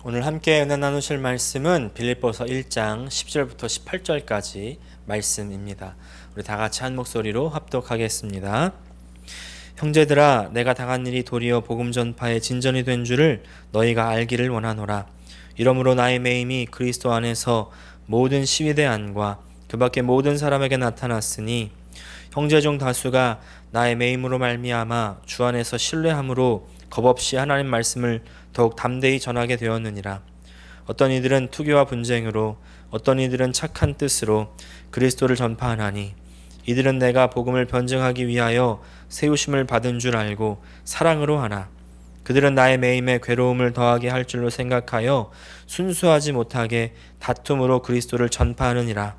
오늘 함께 은혜 나누실 말씀은 빌립보서 1장 10절부터 18절까지 말씀입니다. 우리 다 같이 한 목소리로 합독하겠습니다. 형제들아, 내가 당한 일이 도리어 복음 전파의 진전이 된 줄을 너희가 알기를 원하노라. 이러므로 나의 매임이 그리스도 안에서 모든 시위대 안과 그 밖에 모든 사람에게 나타났으니 형제 중 다수가 나의 매임으로 말미암아 주 안에서 신뢰함으로 겁없이 하나님 말씀을 더욱 담대히 전하게 되었느니라. 어떤 이들은 투교와 분쟁으로, 어떤 이들은 착한 뜻으로 그리스도를 전파하나니, 이들은 내가 복음을 변증하기 위하여 세우심을 받은 줄 알고 사랑으로 하나, 그들은 나의 매임에 괴로움을 더하게 할 줄로 생각하여 순수하지 못하게 다툼으로 그리스도를 전파하느니라.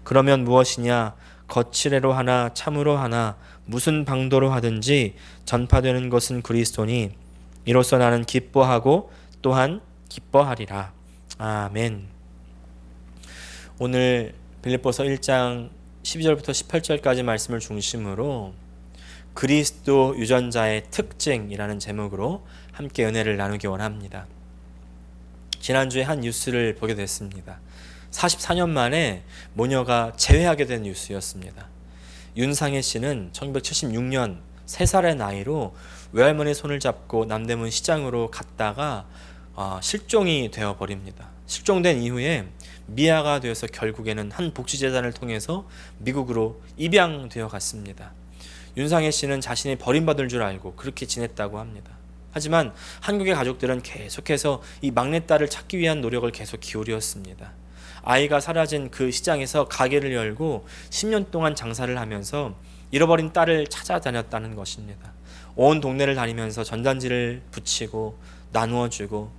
그러면 무엇이냐? 거칠애로 하나 참으로 하나 무슨 방도로 하든지 전파되는 것은 그리스도니, 이로써 나는 기뻐하고 또한 기뻐하리라. 아멘. 오늘 빌립보서 1장 12절부터 18절까지 말씀을 중심으로 그리스도 유전자의 특징이라는 제목으로 함께 은혜를 나누기 원합니다. 지난주에 한 뉴스를 보게 됐습니다. 44년 만에 모녀가 재회하게 된 뉴스였습니다. 윤상혜 씨는 1976년 3살의 나이로 외할머니 손을 잡고 남대문 시장으로 갔다가 실종이 되어버립니다. 실종된 이후에 미아가 되어서 결국에는 한 복지재단을 통해서 미국으로 입양되어 갔습니다. 윤상혜 씨는 자신이 버림받을 줄 알고 그렇게 지냈다고 합니다. 하지만 한국의 가족들은 계속해서 이 막내딸을 찾기 위한 노력을 계속 기울였습니다. 아이가 사라진 그 시장에서 가게를 열고 10년 동안 장사를 하면서 잃어버린 딸을 찾아다녔다는 것입니다. 온 동네를 다니면서 전단지를 붙이고 나누어주고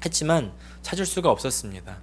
했지만 찾을 수가 없었습니다.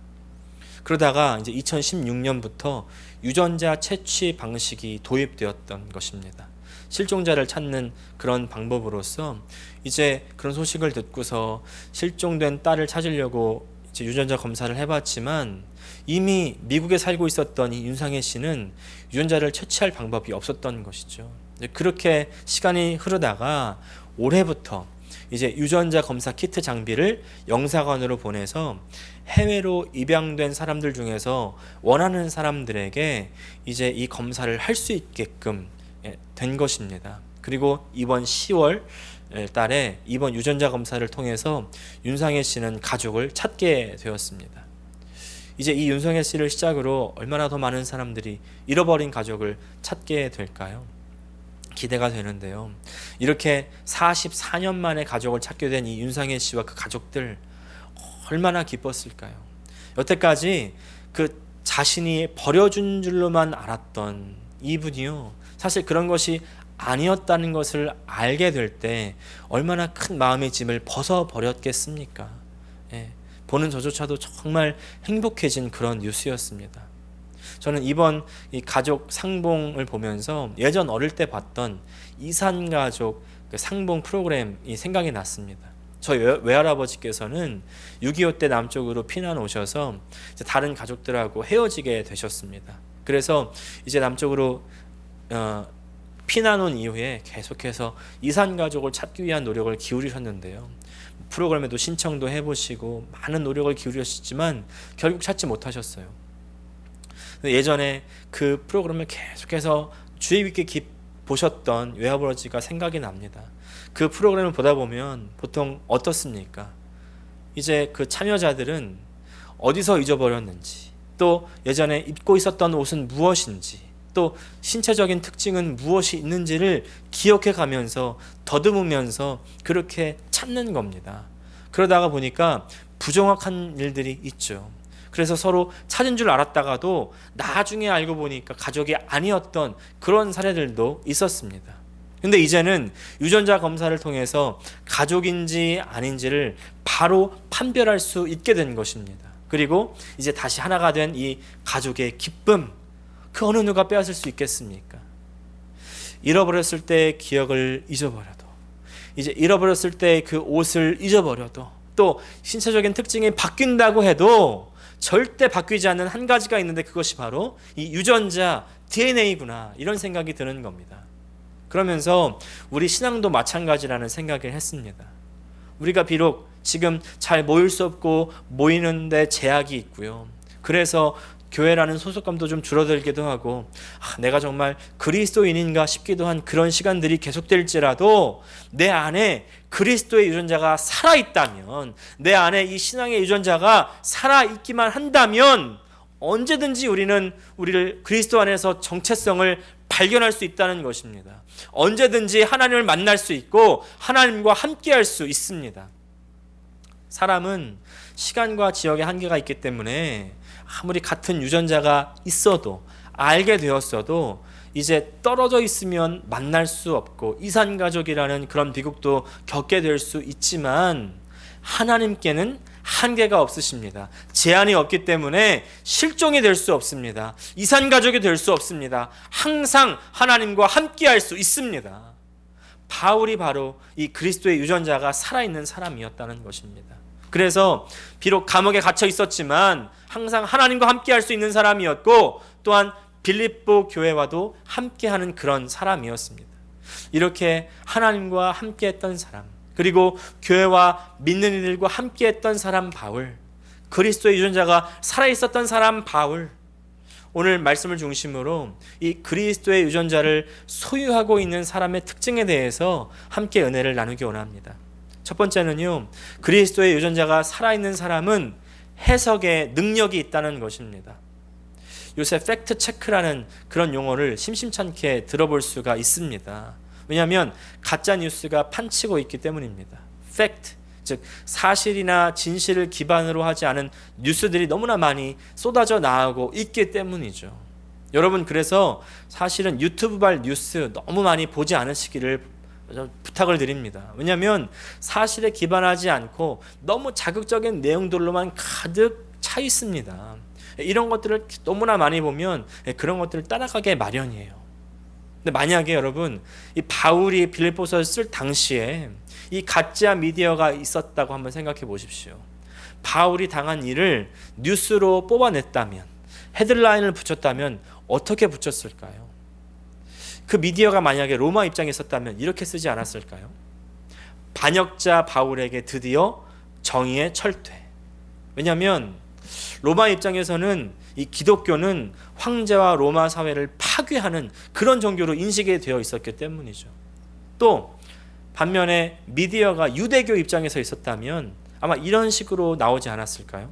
그러다가 이제 2016년부터 유전자 채취 방식이 도입되었던 것입니다. 실종자를 찾는 그런 방법으로서 이제 그런 소식을 듣고서 실종된 딸을 찾으려고 이제 유전자 검사를 해봤지만 이미 미국에 살고 있었던 이 윤상혜 씨는 유전자를 채취할 방법이 없었던 것이죠. 그렇게 시간이 흐르다가 올해부터 이제 유전자 검사 키트 장비를 영사관으로 보내서 해외로 입양된 사람들 중에서 원하는 사람들에게 이제 이 검사를 할 수 있게끔 된 것입니다. 그리고 이번 10월 달에 이번 유전자 검사를 통해서 윤상혜 씨는 가족을 찾게 되었습니다. 이제 이 윤상혜 씨를 시작으로 얼마나 더 많은 사람들이 잃어버린 가족을 찾게 될까요? 기대가 되는데요. 이렇게 44년 만에 가족을 찾게 된 이 윤상혜 씨와 그 가족들 얼마나 기뻤을까요? 여태까지 그 자신이 버려준 줄로만 알았던 이분이요, 사실 그런 것이 아니었다는 것을 알게 될 때 얼마나 큰 마음의 짐을 벗어버렸겠습니까? 보는 저조차도 정말 행복해진 그런 뉴스였습니다. 저는 이번 이 가족 상봉을 보면서 예전 어릴 때 봤던 이산가족 그 상봉 프로그램이 생각이 났습니다. 저희 외할아버지께서는 6.25 때 남쪽으로 피난 오셔서 이제 다른 가족들하고 헤어지게 되셨습니다. 그래서 이제 남쪽으로 피난 온 이후에 계속해서 이산가족을 찾기 위한 노력을 기울이셨는데요. 프로그램에도 신청도 해보시고 많은 노력을 기울이셨지만 결국 찾지 못하셨어요. 예전에 그 프로그램을 계속해서 주의 깊게 보셨던 외아버지가 생각이 납니다. 그 프로그램을 보다 보면 보통 어떻습니까? 이제 그 참여자들은 어디서 잊어버렸는지, 또 예전에 입고 있었던 옷은 무엇인지, 또 신체적인 특징은 무엇이 있는지를 기억해 가면서 더듬으면서 그렇게 찾는 겁니다. 그러다가 보니까 부정확한 일들이 있죠. 그래서 서로 찾은 줄 알았다가도 나중에 알고 보니까 가족이 아니었던 그런 사례들도 있었습니다. 근데 이제는 유전자 검사를 통해서 가족인지 아닌지를 바로 판별할 수 있게 된 것입니다. 그리고 이제 다시 하나가 된 이 가족의 기쁨, 그 어느 누가 빼앗을 수 있겠습니까? 잃어버렸을 때의 기억을 잊어버려도, 이제 잃어버렸을 때 그 옷을 잊어버려도, 또 신체적인 특징이 바뀐다고 해도 절대 바뀌지 않는 한 가지가 있는데 그것이 바로 이 유전자 DNA구나, 이런 생각이 드는 겁니다. 그러면서 우리 신앙도 마찬가지라는 생각을 했습니다. 우리가 비록 지금 잘 모일 수 없고 모이는데 제약이 있고요. 그래서 교회라는 소속감도 좀 줄어들기도 하고 내가 정말 그리스도인인가 싶기도 한 그런 시간들이 계속될지라도 내 안에 그리스도의 유전자가 살아있다면, 내 안에 이 신앙의 유전자가 살아있기만 한다면 언제든지 우리를 그리스도 안에서 정체성을 발견할 수 있다는 것입니다. 언제든지 하나님을 만날 수 있고 하나님과 함께할 수 있습니다. 사람은 시간과 지역의 한계가 있기 때문에 아무리 같은 유전자가 있어도, 알게 되었어도 이제 떨어져 있으면 만날 수 없고 이산가족이라는 그런 비극도 겪게 될 수 있지만, 하나님께는 한계가 없으십니다. 제한이 없기 때문에 실종이 될 수 없습니다. 이산가족이 될 수 없습니다. 항상 하나님과 함께할 수 있습니다. 바울이 바로 이 그리스도의 유전자가 살아있는 사람이었다는 것입니다. 그래서 비록 감옥에 갇혀 있었지만 항상 하나님과 함께할 수 있는 사람이었고, 또한 빌립보 교회와도 함께하는 그런 사람이었습니다. 이렇게 하나님과 함께했던 사람, 그리고 교회와 믿는 이들과 함께했던 사람 바울, 그리스도의 유전자가 살아있었던 사람 바울, 오늘 말씀을 중심으로 이 그리스도의 유전자를 소유하고 있는 사람의 특징에 대해서 함께 은혜를 나누기 원합니다. 첫 번째는요, 그리스도의 유전자가 살아있는 사람은 해석의 능력이 있다는 것입니다. 요새 팩트 체크라는 그런 용어를 심심찮게 들어볼 수가 있습니다. 왜냐하면 가짜 뉴스가 판치고 있기 때문입니다. 팩트, 즉 사실이나 진실을 기반으로 하지 않은 뉴스들이 너무나 많이 쏟아져 나오고 있기 때문이죠. 여러분, 그래서 사실은 유튜브발 뉴스 너무 많이 보지 않으시기를 부탁을 드립니다. 왜냐하면 사실에 기반하지 않고 너무 자극적인 내용들로만 가득 차 있습니다. 이런 것들을 너무나 많이 보면 그런 것들을 따라가게 마련이에요. 근데 만약에 여러분, 이 바울이 빌립보서를 쓸 당시에 이 가짜 미디어가 있었다고 한번 생각해 보십시오. 바울이 당한 일을 뉴스로 뽑아냈다면, 헤드라인을 붙였다면 어떻게 붙였을까요? 그 미디어가 만약에 로마 입장에 있었다면 이렇게 쓰지 않았을까요? 반역자 바울에게 드디어 정의의 철퇴. 왜냐하면 로마 입장에서는 이 기독교는 황제와 로마 사회를 파괴하는 그런 종교로 인식이 되어 있었기 때문이죠. 또 반면에 미디어가 유대교 입장에서 있었다면 아마 이런 식으로 나오지 않았을까요?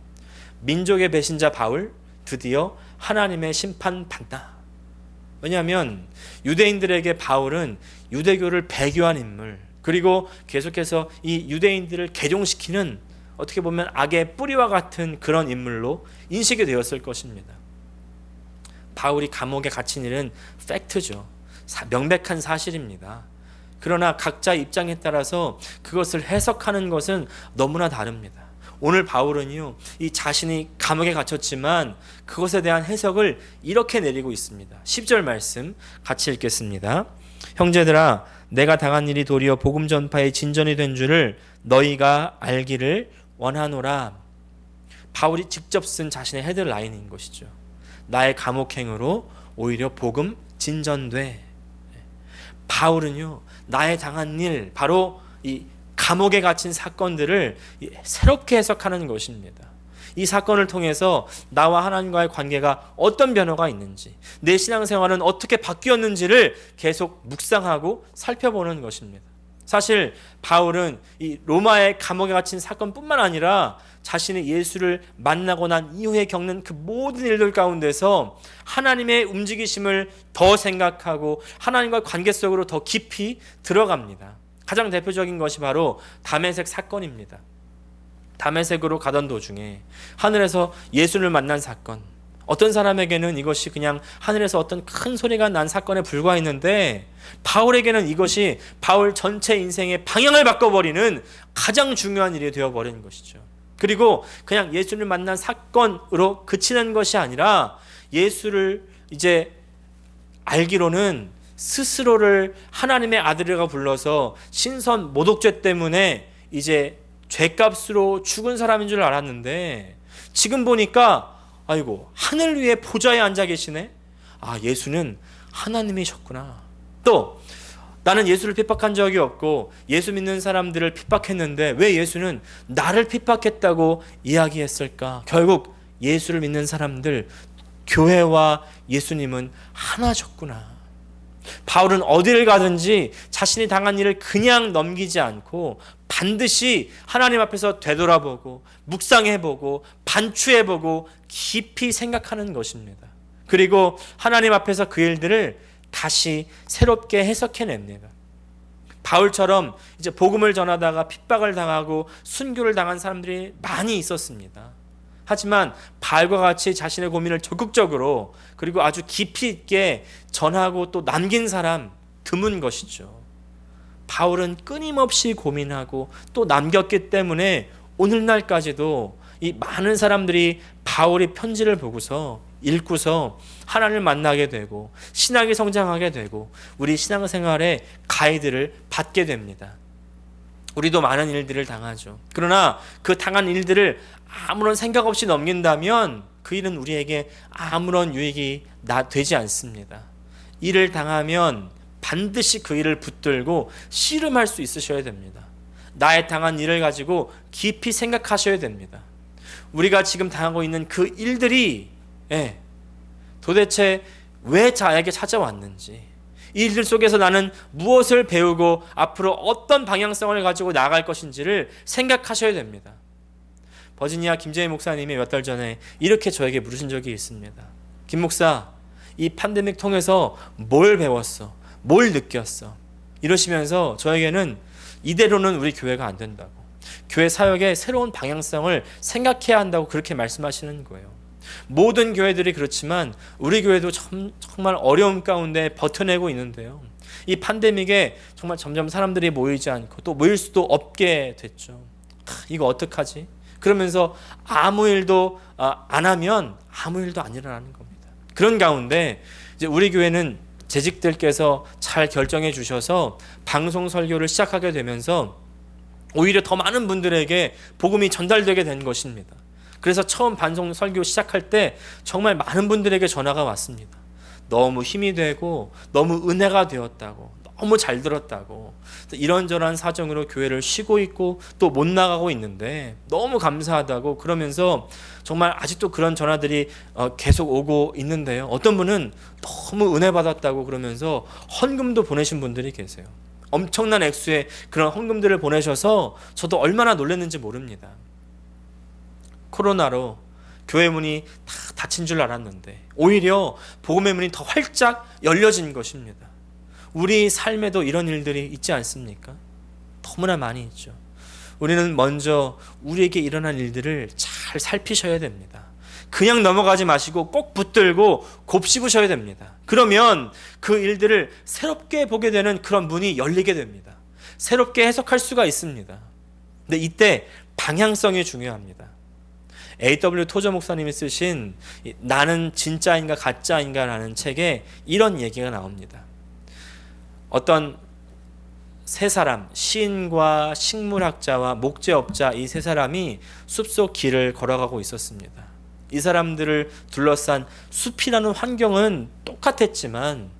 민족의 배신자 바울 드디어 하나님의 심판 받나. 왜냐하면 유대인들에게 바울은 유대교를 배교한 인물, 그리고 계속해서 이 유대인들을 개종시키는 어떻게 보면 악의 뿌리와 같은 그런 인물로 인식이 되었을 것입니다. 바울이 감옥에 갇힌 일은 팩트죠. 명백한 사실입니다. 그러나 각자 입장에 따라서 그것을 해석하는 것은 너무나 다릅니다. 오늘 바울은요, 이 자신이 감옥에 갇혔지만 그것에 대한 해석을 이렇게 내리고 있습니다. 10절 말씀 같이 읽겠습니다. 형제들아, 내가 당한 일이 도리어 복음 전파의 진전이 된 줄을 너희가 알기를 원하노라. 바울이 직접 쓴 자신의 헤드라인인 것이죠. 나의 감옥행으로 오히려 복음 진전돼. 바울은요, 나의 당한 일, 바로 이 감옥에 갇힌 사건들을 새롭게 해석하는 것입니다. 이 사건을 통해서 나와 하나님과의 관계가 어떤 변화가 있는지, 내 신앙생활은 어떻게 바뀌었는지를 계속 묵상하고 살펴보는 것입니다. 사실 바울은 이 로마의 감옥에 갇힌 사건뿐만 아니라 자신이 예수를 만나고 난 이후에 겪는 그 모든 일들 가운데서 하나님의 움직이심을 더 생각하고 하나님과 관계 속으로 더 깊이 들어갑니다. 가장 대표적인 것이 바로 다메섹 사건입니다. 다메섹으로 가던 도중에 하늘에서 예수를 만난 사건. 어떤 사람에게는 이것이 그냥 하늘에서 어떤 큰 소리가 난 사건에 불과했는데, 바울에게는 이것이 바울 전체 인생의 방향을 바꿔버리는 가장 중요한 일이 되어버린 것이죠. 그리고 그냥 예수를 만난 사건으로 그치는 것이 아니라 예수를 이제 알기로는 스스로를 하나님의 아들이라고 불러서 신선 모독죄 때문에 이제 죄값으로 죽은 사람인 줄 알았는데, 지금 보니까 아이고, 하늘 위에 보좌에 앉아 계시네. 아, 예수는 하나님이셨구나. 또 나는 예수를 핍박한 적이 없고 예수 믿는 사람들을 핍박했는데 왜 예수는 나를 핍박했다고 이야기했을까? 결국 예수를 믿는 사람들, 교회와 예수님은 하나셨구나. 바울은 어디를 가든지 자신이 당한 일을 그냥 넘기지 않고 반드시 하나님 앞에서 되돌아보고 묵상해보고 반추해보고 깊이 생각하는 것입니다. 그리고 하나님 앞에서 그 일들을 다시 새롭게 해석해냅니다. 바울처럼 이제 복음을 전하다가 핍박을 당하고 순교를 당한 사람들이 많이 있었습니다. 하지만 바울과 같이 자신의 고민을 적극적으로 그리고 아주 깊이 있게 전하고 또 남긴 사람 드문 것이죠. 바울은 끊임없이 고민하고 또 남겼기 때문에 오늘날까지도 이 많은 사람들이 바울의 편지를 보고서 읽고서 하나님을 만나게 되고 신학이 성장하게 되고 우리 신앙생활의 가이드를 받게 됩니다. 우리도 많은 일들을 당하죠. 그러나 그 당한 일들을 아무런 생각 없이 넘긴다면 그 일은 우리에게 아무런 유익이 되지 않습니다. 일을 당하면 반드시 그 일을 붙들고 씨름할 수 있으셔야 됩니다. 나의 당한 일을 가지고 깊이 생각하셔야 됩니다. 우리가 지금 당하고 있는 그 일들이 도대체 왜 나에게 찾아왔는지, 이 일들 속에서 나는 무엇을 배우고 앞으로 어떤 방향성을 가지고 나아갈 것인지를 생각하셔야 됩니다. 버지니아 김재희 목사님이 몇 달 전에 이렇게 저에게 물으신 적이 있습니다. 김 목사, 이 팬데믹 통해서 뭘 배웠어? 뭘 느꼈어? 이러시면서 저에게는 이대로는 우리 교회가 안 된다고, 교회 사역의 새로운 방향성을 생각해야 한다고 그렇게 말씀하시는 거예요. 모든 교회들이 그렇지만 우리 교회도 정말 어려움 가운데 버텨내고 있는데요. 이 팬데믹에 정말 점점 사람들이 모이지 않고 또 모일 수도 없게 됐죠. 이거 어떡하지? 그러면서 아무 일도 안 하면 아무 일도 안 일어나는 겁니다. 그런 가운데 이제 우리 교회는 재직들께서 잘 결정해 주셔서 방송 설교를 시작하게 되면서 오히려 더 많은 분들에게 복음이 전달되게 된 것입니다. 그래서 처음 방송 설교 시작할 때 정말 많은 분들에게 전화가 왔습니다. 너무 힘이 되고 너무 은혜가 되었다고, 너무 잘 들었다고, 이런저런 사정으로 교회를 쉬고 있고 또 못 나가고 있는데 너무 감사하다고 그러면서 정말 아직도 그런 전화들이 계속 오고 있는데요. 어떤 분은 너무 은혜 받았다고 그러면서 헌금도 보내신 분들이 계세요. 엄청난 액수의 그런 헌금들을 보내셔서 저도 얼마나 놀랐는지 모릅니다. 코로나로 교회 문이 다 닫힌 줄 알았는데 오히려 복음의 문이 더 활짝 열려진 것입니다. 우리 삶에도 이런 일들이 있지 않습니까? 너무나 많이 있죠. 우리는 먼저 우리에게 일어난 일들을 잘 살피셔야 됩니다. 그냥 넘어가지 마시고 꼭 붙들고 곱씹으셔야 됩니다. 그러면 그 일들을 새롭게 보게 되는 그런 문이 열리게 됩니다. 새롭게 해석할 수가 있습니다. 근데 이때 방향성이 중요합니다. A.W. 토저 목사님이 쓰신 나는 진짜인가 가짜인가 라는 책에 이런 얘기가 나옵니다. 어떤 세 사람, 시인과 식물학자와 목재업자, 이 세 사람이 숲속 길을 걸어가고 있었습니다. 이 사람들을 둘러싼 숲이라는 환경은 똑같았지만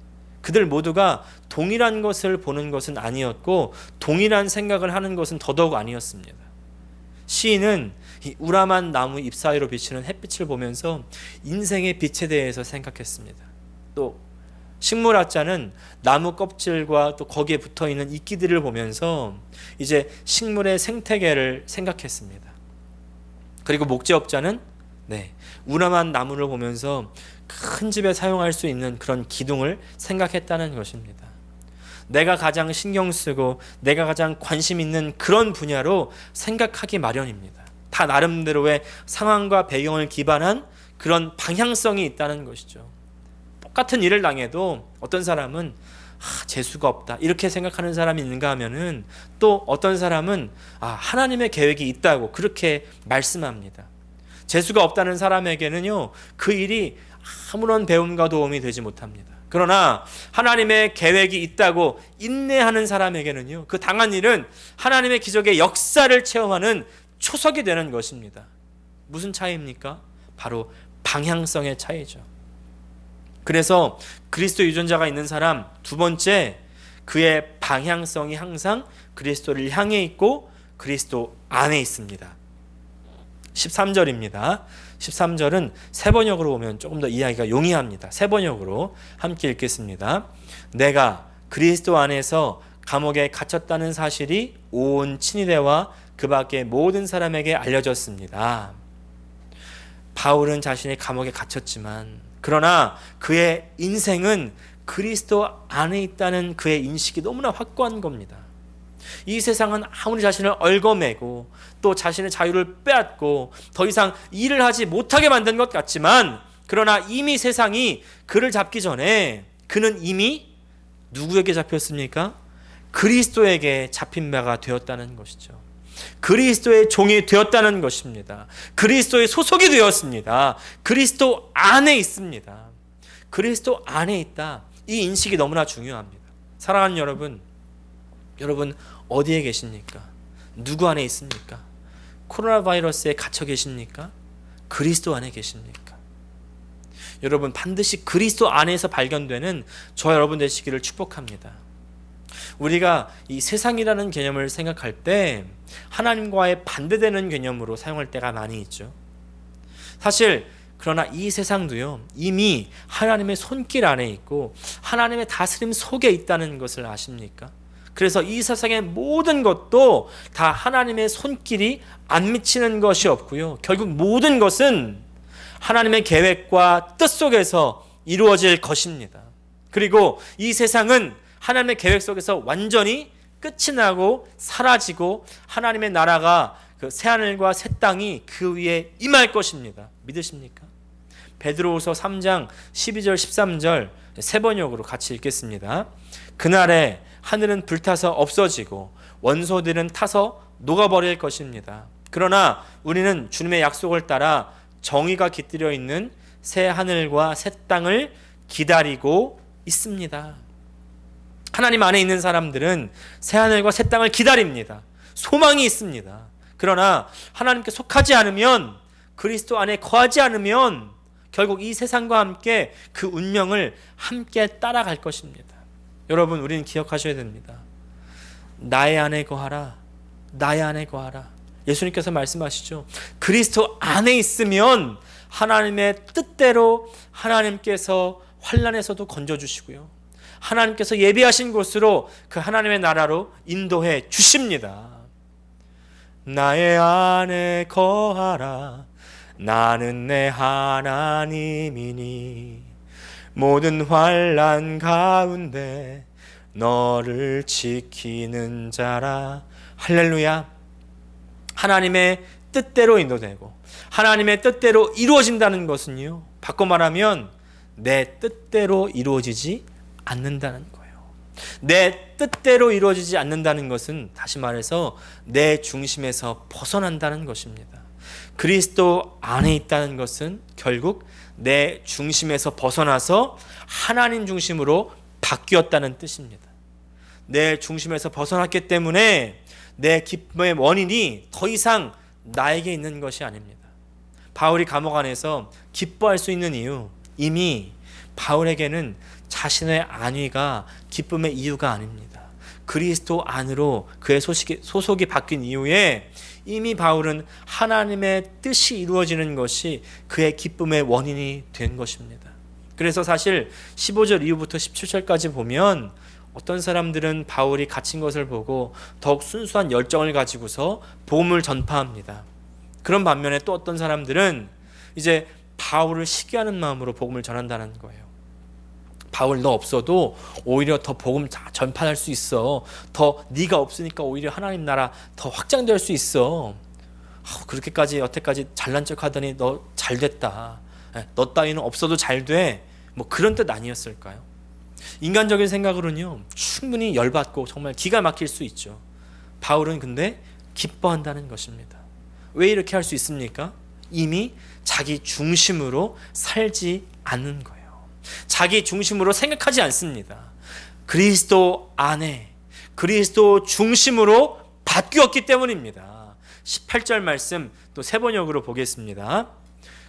그들 모두가 동일한 것을 보는 것은 아니었고 동일한 생각을 하는 것은 더더욱 아니었습니다. 시인은 이 우람한 나무 잎 사이로 비치는 햇빛을 보면서 인생의 빛에 대해서 생각했습니다. 또 식물학자는 나무 껍질과 또 거기에 붙어있는 이끼들을 보면서 이제 식물의 생태계를 생각했습니다. 그리고 목재업자는 우람한 나무를 보면서 큰 집에 사용할 수 있는 그런 기둥을 생각했다는 것입니다. 내가 가장 신경 쓰고 내가 가장 관심 있는 그런 분야로 생각하기 마련입니다. 다 나름대로의 상황과 배경을 기반한 그런 방향성이 있다는 것이죠. 똑같은 일을 당해도 어떤 사람은 재수가 없다 이렇게 생각하는 사람이 있는가 하면은 또 어떤 사람은 하나님의 계획이 있다고 그렇게 말씀합니다. 재수가 없다는 사람에게는요 그 일이 아무런 배움과 도움이 되지 못합니다. 그러나 하나님의 계획이 있다고 인내하는 사람에게는요 그 당한 일은 하나님의 기적의 역사를 체험하는 초석이 되는 것입니다. 무슨 차이입니까? 바로 방향성의 차이죠. 그래서 그리스도 유전자가 있는 사람, 두 번째, 그의 방향성이 항상 그리스도를 향해 있고 그리스도 안에 있습니다. 13절입니다. 13절은 세 번역으로 보면 조금 더 이해하기가 용이합니다. 세 번역으로 함께 읽겠습니다. 내가 그리스도 안에서 감옥에 갇혔다는 사실이 온 친위대와 그 밖의 모든 사람에게 알려졌습니다. 바울은 자신의 감옥에 갇혔지만 그러나 그의 인생은 그리스도 안에 있다는 그의 인식이 너무나 확고한 겁니다. 이 세상은 아무리 자신을 얽어매고 또 자신의 자유를 빼앗고 더 이상 일을 하지 못하게 만든 것 같지만 그러나 이미 세상이 그를 잡기 전에 그는 이미 누구에게 잡혔습니까? 그리스도에게 잡힌 바가 되었다는 것이죠. 그리스도의 종이 되었다는 것입니다. 그리스도의 소속이 되었습니다. 그리스도 안에 있습니다. 그리스도 안에 있다. 이 인식이 너무나 중요합니다. 사랑하는 여러분, 여러분 어디에 계십니까? 누구 안에 있습니까? 코로나 바이러스에 갇혀 계십니까? 그리스도 안에 계십니까? 여러분 반드시 그리스도 안에서 발견되는 저와 여러분 되시기를 축복합니다. 우리가 이 세상이라는 개념을 생각할 때 하나님과의 반대되는 개념으로 사용할 때가 많이 있죠. 사실 그러나 이 세상도요 이미 하나님의 손길 안에 있고 하나님의 다스림 속에 있다는 것을 아십니까? 그래서 이 세상의 모든 것도 다 하나님의 손길이 안 미치는 것이 없고요. 결국 모든 것은 하나님의 계획과 뜻 속에서 이루어질 것입니다. 그리고 이 세상은 하나님의 계획 속에서 완전히 끝이 나고 사라지고 하나님의 나라가 그 새하늘과 새 땅이 그 위에 임할 것입니다. 믿으십니까? 베드로후서 3장 12절 13절 세 번역으로 같이 읽겠습니다. 그날에 하늘은 불타서 없어지고 원소들은 타서 녹아버릴 것입니다. 그러나 우리는 주님의 약속을 따라 정의가 깃들여 있는 새 하늘과 새 땅을 기다리고 있습니다. 하나님 안에 있는 사람들은 새 하늘과 새 땅을 기다립니다. 소망이 있습니다. 그러나 하나님께 속하지 않으면, 그리스도 안에 거하지 않으면 결국 이 세상과 함께 그 운명을 함께 따라갈 것입니다. 여러분, 우리는 기억하셔야 됩니다. 나의 안에 거하라. 나의 안에 거하라. 예수님께서 말씀하시죠. 그리스도 안에 있으면 하나님의 뜻대로 하나님께서 환난에서도 건져주시고요, 하나님께서 예비하신 곳으로 그 하나님의 나라로 인도해 주십니다. 나의 안에 거하라. 나는 내 하나님이니 모든 환난 가운데 너를 지키는 자라. 할렐루야. 하나님의 뜻대로 인도되고 하나님의 뜻대로 이루어진다는 것은요, 바꿔 말하면 내 뜻대로 이루어지지 않는다는 거예요. 내 뜻대로 이루어지지 않는다는 것은 다시 말해서 내 중심에서 벗어난다는 것입니다. 그리스도 안에 있다는 것은 결국 내 중심에서 벗어나서 하나님 중심으로 바뀌었다는 뜻입니다. 내 중심에서 벗어났기 때문에 내 기쁨의 원인이 더 이상 나에게 있는 것이 아닙니다. 바울이 감옥 안에서 기뻐할 수 있는 이유, 이미 바울에게는 자신의 안위가 기쁨의 이유가 아닙니다. 그리스도 안으로 그의 소속이 바뀐 이후에 이미 바울은 하나님의 뜻이 이루어지는 것이 그의 기쁨의 원인이 된 것입니다. 그래서 사실 15절 이후부터 17절까지 보면 어떤 사람들은 바울이 갇힌 것을 보고 더욱 순수한 열정을 가지고서 복음을 전파합니다. 그런 반면에 또 어떤 사람들은 이제 바울을 시기하는 마음으로 복음을 전한다는 거예요. 바울 너 없어도 오히려 더 복음 전파할 수 있어. 더 네가 없으니까 오히려 하나님 나라 더 확장될 수 있어. 그렇게까지 여태까지 잘난 척하더니 너 잘됐다. 너 따위는 없어도 잘 돼. 뭐 그런 뜻 아니었을까요? 인간적인 생각으로는요, 충분히 열받고 정말 기가 막힐 수 있죠. 바울은 근데 기뻐한다는 것입니다. 왜 이렇게 할 수 있습니까? 이미 자기 중심으로 살지 않는 거예요. 자기 중심으로 생각하지 않습니다. 그리스도 안에, 그리스도 중심으로 바뀌었기 때문입니다. 18절 말씀 또 세 번역으로 보겠습니다.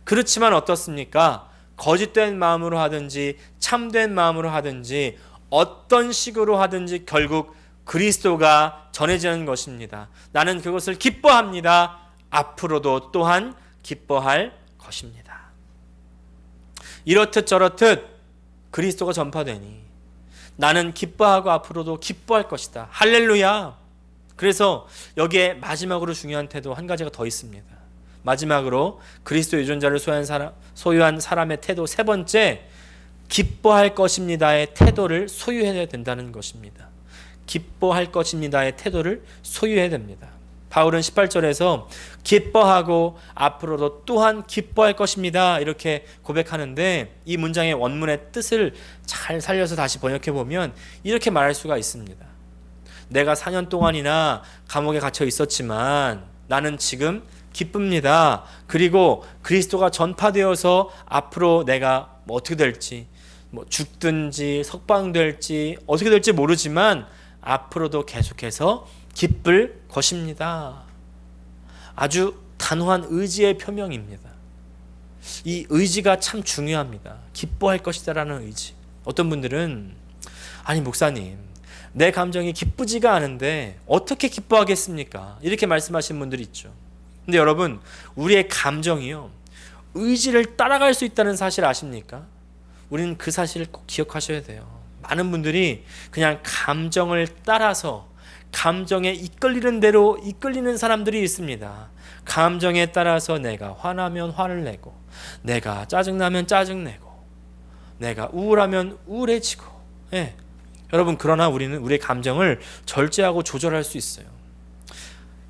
그렇지만 어떻습니까? 거짓된 마음으로 하든지 참된 마음으로 하든지 어떤 식으로 하든지 결국 그리스도가 전해지는 것입니다. 나는 그것을 기뻐합니다. 앞으로도 또한 기뻐할 것입니다. 이렇듯 저렇듯 그리스도가 전파되니 나는 기뻐하고 앞으로도 기뻐할 것이다. 할렐루야. 그래서 여기에 마지막으로 중요한 태도 한 가지가 더 있습니다. 마지막으로 그리스도 유전자를 소유한 사람의 태도 세 번째, 기뻐할 것입니다의 태도를 소유해야 된다는 것입니다. 기뻐할 것입니다의 태도를 소유해야 됩니다. 바울은 18절에서 기뻐하고 앞으로도 또한 기뻐할 것입니다 이렇게 고백하는데, 이 문장의 원문의 뜻을 잘 살려서 다시 번역해 보면 이렇게 말할 수가 있습니다. 내가 4년 동안이나 감옥에 갇혀 있었지만 나는 지금 기쁩니다. 그리고 그리스도가 전파되어서 앞으로 내가 어떻게 될지, 죽든지 석방될지 어떻게 될지 모르지만 앞으로도 계속해서 기쁠 것입니다. 아주 단호한 의지의 표명입니다. 이 의지가 참 중요합니다. 기뻐할 것이다라는 의지. 어떤 분들은 아니 목사님, 내 감정이 기쁘지가 않은데 어떻게 기뻐하겠습니까? 이렇게 말씀하시는 분들이 있죠. 근데 여러분, 우리의 감정이요, 의지를 따라갈 수 있다는 사실 아십니까? 우리는 그 사실을 꼭 기억하셔야 돼요. 많은 분들이 그냥 감정을 따라서 감정에 이끌리는 대로 이끌리는 사람들이 있습니다. 감정에 따라서 내가 화나면 화를 내고, 내가 짜증나면 짜증내고, 내가 우울하면 우울해지고. 예. 여러분, 그러나 우리는 우리의 감정을 절제하고 조절할 수 있어요.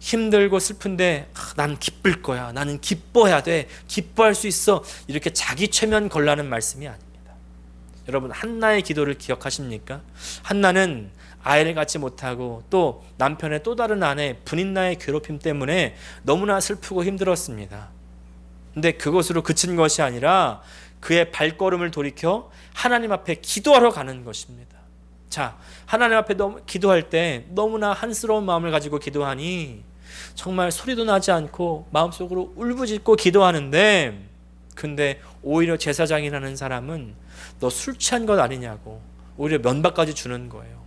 힘들고 슬픈데 난 기쁠 거야, 나는 기뻐해야 돼, 기뻐할 수 있어, 이렇게 자기 최면 걸라는 말씀이 아닙니다. 여러분, 한나의 기도를 기억하십니까? 한나는 아이를 갖지 못하고 또 남편의 또 다른 아내 분인나의 괴롭힘 때문에 너무나 슬프고 힘들었습니다. 근데 그것으로 그친 것이 아니라 그의 발걸음을 돌이켜 하나님 앞에 기도하러 가는 것입니다. 자, 하나님 앞에 기도할 때 너무나 한스러운 마음을 가지고 기도하니 정말 소리도 나지 않고 마음속으로 울부짖고 기도하는데, 근데 오히려 제사장이라는 사람은 너 술 취한 것 아니냐고 오히려 면박까지 주는 거예요.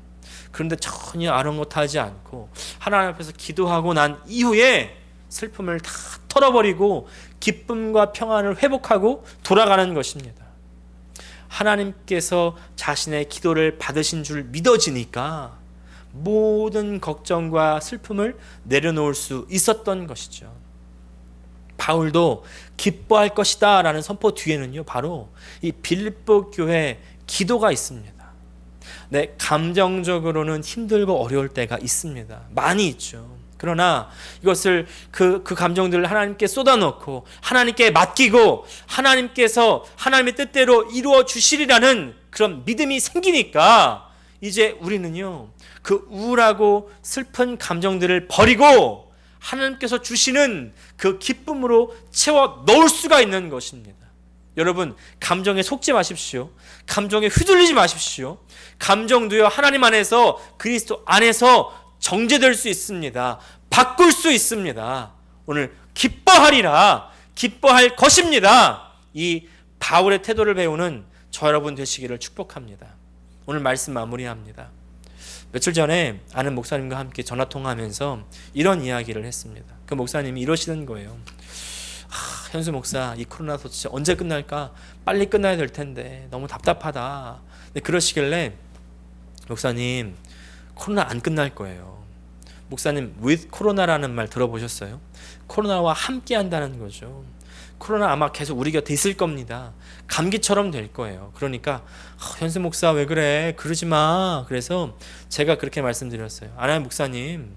그런데 전혀 아랑곳하지 않고 하나님 앞에서 기도하고 난 이후에 슬픔을 다 털어버리고 기쁨과 평안을 회복하고 돌아가는 것입니다. 하나님께서 자신의 기도를 받으신 줄 믿어지니까 모든 걱정과 슬픔을 내려놓을 수 있었던 것이죠. 바울도 기뻐할 것이다 라는 선포 뒤에는요, 바로 이 빌립보 교회 기도가 있습니다. 네, 감정적으로는 힘들고 어려울 때가 있습니다. 많이 있죠. 그러나 이것을 그 감정들을 하나님께 쏟아놓고 하나님께 맡기고 하나님께서 하나님의 뜻대로 이루어 주시리라는 그런 믿음이 생기니까 이제 우리는요, 그 우울하고 슬픈 감정들을 버리고 하나님께서 주시는 그 기쁨으로 채워 넣을 수가 있는 것입니다. 여러분, 감정에 속지 마십시오. 감정에 휘둘리지 마십시오. 감정도요, 하나님 안에서, 그리스도 안에서 정제될 수 있습니다. 바꿀 수 있습니다. 오늘 기뻐하리라, 기뻐할 것입니다. 이 바울의 태도를 배우는 저 여러분 되시기를 축복합니다. 오늘 말씀 마무리합니다. 며칠 전에 아는 목사님과 함께 전화통화하면서 이런 이야기를 했습니다. 그 목사님이 이러시는 거예요. 현수 목사, 이 코로나 도대체 언제 끝날까? 빨리 끝나야 될 텐데 너무 답답하다. 근데 그러시길래, 목사님, 코로나 안 끝날 거예요. 목사님, with 코로나라는 말 들어보셨어요? 코로나와 함께 한다는 거죠. 코로나 아마 계속 우리 곁에 있을 겁니다. 감기처럼 될 거예요. 그러니까 현수 목사 왜 그래? 그러지 마. 그래서 제가 그렇게 말씀드렸어요. 아나의 목사님,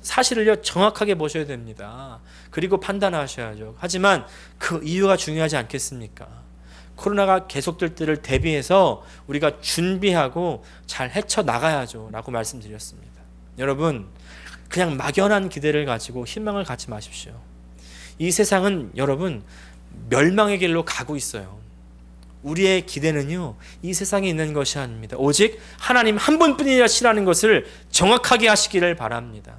사실을요, 정확하게 보셔야 됩니다. 그리고 판단하셔야죠. 하지만 그 이유가 중요하지 않겠습니까? 코로나가 계속될 때를 대비해서 우리가 준비하고 잘 헤쳐나가야죠 라고 말씀드렸습니다. 여러분, 그냥 막연한 기대를 가지고 희망을 갖지 마십시오. 이 세상은 여러분 멸망의 길로 가고 있어요. 우리의 기대는요, 이 세상에 있는 것이 아닙니다. 오직 하나님 한 분뿐이라는 것을 정확하게 하시기를 바랍니다.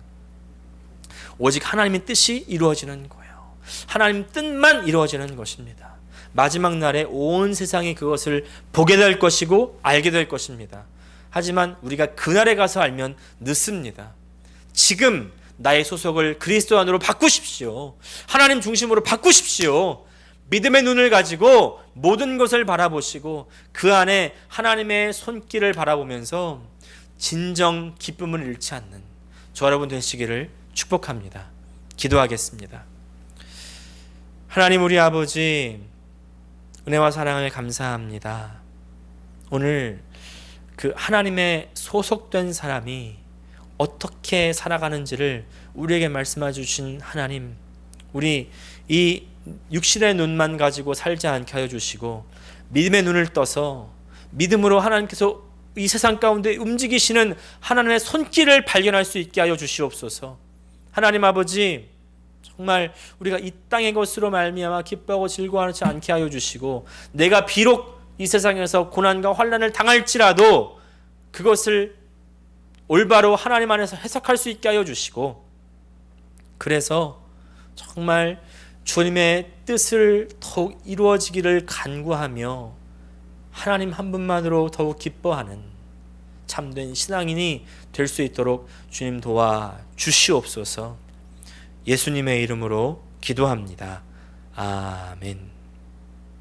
오직 하나님의 뜻이 이루어지는 거예요. 하나님 뜻만 이루어지는 것입니다. 마지막 날에 온 세상이 그것을 보게 될 것이고 알게 될 것입니다. 하지만 우리가 그날에 가서 알면 늦습니다. 지금 나의 소속을 그리스도 안으로 바꾸십시오. 하나님 중심으로 바꾸십시오. 믿음의 눈을 가지고 모든 것을 바라보시고 그 안에 하나님의 손길을 바라보면서 진정 기쁨을 잃지 않는 저 여러분 되시기를 축복합니다. 기도하겠습니다. 하나님 우리 아버지, 은혜와 사랑을 감사합니다. 오늘 그 하나님의 소속된 사람이 어떻게 살아가는지를 우리에게 말씀해 주신 하나님, 우리 이 육신의 눈만 가지고 살지 않게 하여 주시고 믿음의 눈을 떠서 믿음으로 하나님께서 이 세상 가운데 움직이시는 하나님의 손길을 발견할 수 있게 하여 주시옵소서. 하나님 아버지, 정말 우리가 이 땅의 것으로 말미암아 기뻐하고 즐거워하지 않게 하여 주시고 내가 비록 이 세상에서 고난과 환난을 당할지라도 그것을 올바로 하나님 안에서 해석할 수 있게 하여 주시고, 그래서 정말 주님의 뜻을 더욱 이루어지기를 간구하며 하나님 한 분만으로 더욱 기뻐하는 참된 신앙인이 될 수 있도록 주님 도와 주시옵소서. 예수님의 이름으로 기도합니다. 아멘.